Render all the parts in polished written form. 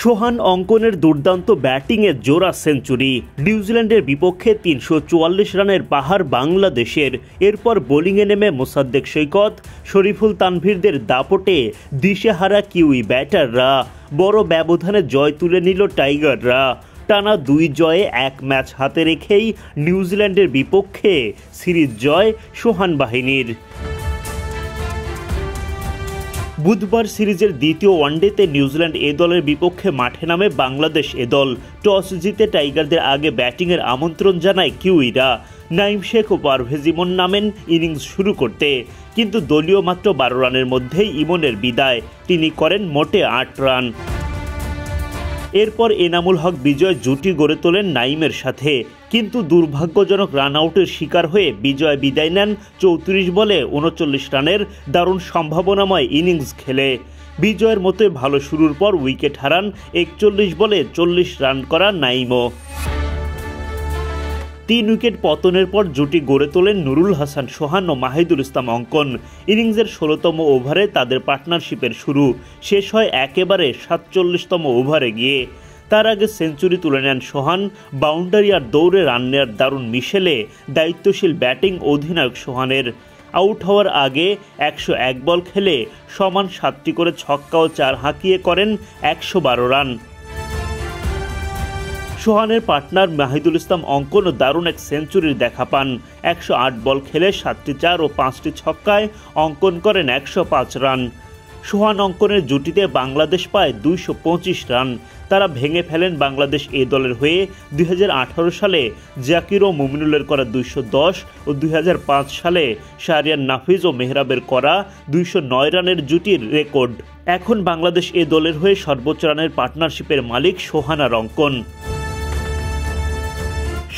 সোহান অঙ্কনের দুর্দান্ত ব্যাটিংয়ে জোড়া সেঞ্চুরি, নিউজিল্যান্ডের বিপক্ষে ৩৪৪ রানের পাহাড় বাংলাদেশের। এরপর বোলিংয়ে নেমে মোসাদ্দেক সৈকত, শরীফুল তানভীরদের দাপটে দিশেহারা কিউই ব্যাটাররা। বড় ব্যবধানে জয় তুলে নিল টাইগাররা। টানা ২ জয়ে ১ ম্যাচ হাতে রেখেই নিউজিল্যান্ডের বিপক্ষে সিরিজ জয় সোহান বাহিনীর। বুধবার সিরিজের দ্বিতীয় ওয়ানডেতে নিউজিল্যান্ড এ দলের বিপক্ষে মাঠে নামে বাংলাদেশ এ দল। টস জিতে টাইগারদের আগে ব্যাটিংয়ের আমন্ত্রণ জানায় কিউইরা। নাঈম শেখ ও পারভেজ ইমন নামেন ইনিংস শুরু করতে, কিন্তু দলীয় মাত্র ১২ রানের মধ্যেই ইমনের বিদায়। তিনি করেন মোটে ৮ রান। এরপর এনামুল হক বিজয় জুটি গড়ে তোলেন নাঈমের সাথে, কিন্তু দুর্ভাগ্যজনক রান আউটের শিকার হয়ে বিজয় বিদায় নেন ৩৪ বলে ৩৯ রানের দারুণ সম্ভাবনাময় ইনিংস খেলে। বিজয়ের মতোই ভালো শুরুর পর উইকেট হারান ৪১ বলে ৪০ রান করা নাঈমও। ৩ উইকেট পতনের পর জুটি গড়ে তোলেন নুরুল হাসান সোহান ও মাহিদুল ইসলাম অঙ্কন। ইনিংসের ১৬তম ওভারে তাদের পার্টনারশিপের শুরু, শেষ হয় একেবারে ৪৭তম ওভারে গিয়ে। তার আগে সেঞ্চুরি তুলে নেন সোহান। বাউন্ডারি আর দৌড়ে রান নেওয়ার দারুণ মিশেলে দায়িত্বশীল ব্যাটিং অধিনায়ক সোহানের। আউট হওয়ার আগে ১০১ বল খেলে সমান ৭টি করে ছক্কা ও ৪ হাঁকিয়ে করেন ১১২ রান। সোহানের পার্টনার মাহিদুল ইসলাম অঙ্কনও দারুণ এক সেঞ্চুরির দেখা পান। ১০৮ বল খেলে ৭টি ৪ ও ৫টি ছক্কায় অঙ্কন করেন ১০৫ রান। সোহান অঙ্কনের জুটিতে বাংলাদেশ পায় ২২৫ রান। তারা ভেঙে ফেলেন বাংলাদেশ এ দলের হয়ে ২০১৮ সালে জাকির ও মুমিনুলের করা ২১০ ও ২০০৫ সালে শাহরিয়ার নাফিজ ও মেহরাবের করা ২০৯ রানের জুটির রেকর্ড। এখন বাংলাদেশ এ দলের হয়ে সর্বোচ্চ রানের পার্টনারশিপের মালিক সোহান আর অঙ্কন।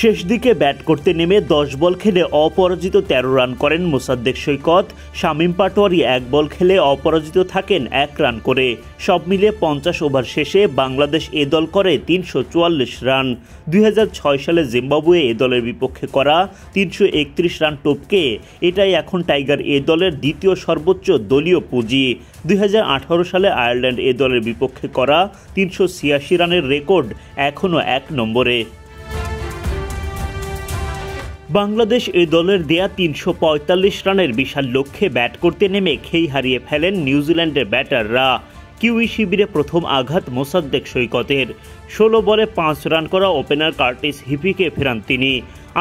শেষ দিকে ব্যাট করতে নেমে ১০ বল খেলে অপরাজিত ১৩ রান করেন মোসাদ্দেক সৈকত। শামীম পাটোয়ারি ১ বল খেলে অপরাজিত থাকেন ১ রান করে। সব মিলে ৫০ ওভার শেষে বাংলাদেশ এ দল করে ৩৪৪ রান। ২০০৬ সালে জিম্বাবুয়ে এ দলের বিপক্ষে করা ৩৩১ রান টপকে এটাই এখন টাইগার এ দলের দ্বিতীয় সর্বোচ্চ দলীয় পুঁজি। ২০১৮ সালে আয়ারল্যান্ড এ দলের বিপক্ষে করা ৩৮৬ রানের রেকর্ড এখনও ১ নম্বরে। বাংলাদেশ এই দলের দেয়া ৩৪৫ রানের বিশাল লক্ষ্যে ব্যাট করতে নেমে খেই হারিয়ে ফেলেন নিউজিল্যান্ডের ব্যাটাররা। কিউই শিবিরে প্রথম আঘাত মোসাদ্দেক সৈকতের। ১৬ বলে ৫ রান করা ওপেনার কার্টিস হিপিকে ফেরান তিনি।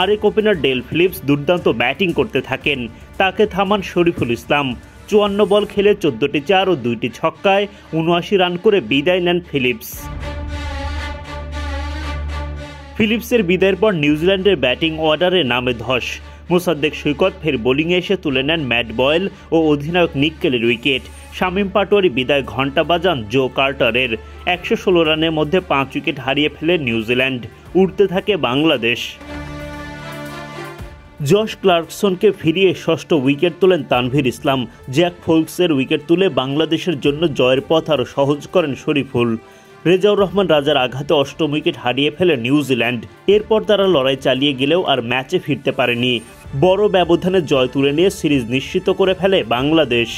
আরেক ওপেনার ডেল ফিলিপস দুর্দান্ত ব্যাটিং করতে থাকেন, তাকে থামান শরীফুল ইসলাম। ৫৪ বল খেলে ১৪টি ৪ ও ২টি ছক্কায় ৭৯ রান করে বিদায় নেন ফিলিপস। ফিলিপসের বিদায়ের পর নিউজিল্যান্ডের ব্যাটিং অর্ডারে নামে ধস। মোসাদ্দেক সৈকত ফের বোলিংয়ে এসে তুলে নেন ম্যাট বয়েল ও অধিনায়ক নিক কেলির উইকেট। শামীম পাটোয়ারি বিদায় ঘণ্টা বাজান জো কার্টারের। ১১৬ রানের মধ্যে ৫ উইকেট হারিয়ে ফেলে নিউজিল্যান্ড। উঠতে থাকে বাংলাদেশ। জশ ক্লার্কসনকে ফিরিয়ে ষষ্ঠ উইকেট তোলেন তানভীর ইসলাম। জ্যাক ফোলক্সের উইকেট তুলে বাংলাদেশের জন্য জয়ের পথ আরও সহজ করেন শরীফুল। রেজাউর রহমান রাজার আঘাতে অষ্টম উইকেট হারিয়ে ফেলে নিউজিল্যান্ড। এরপর তারা লড়াই চালিয়ে গেলেও আর ম্যাচে ফিরতে পারেনি। বড় ব্যবধানে জয় তুলে নিয়ে সিরিজ নিশ্চিত করে ফেলে বাংলাদেশ।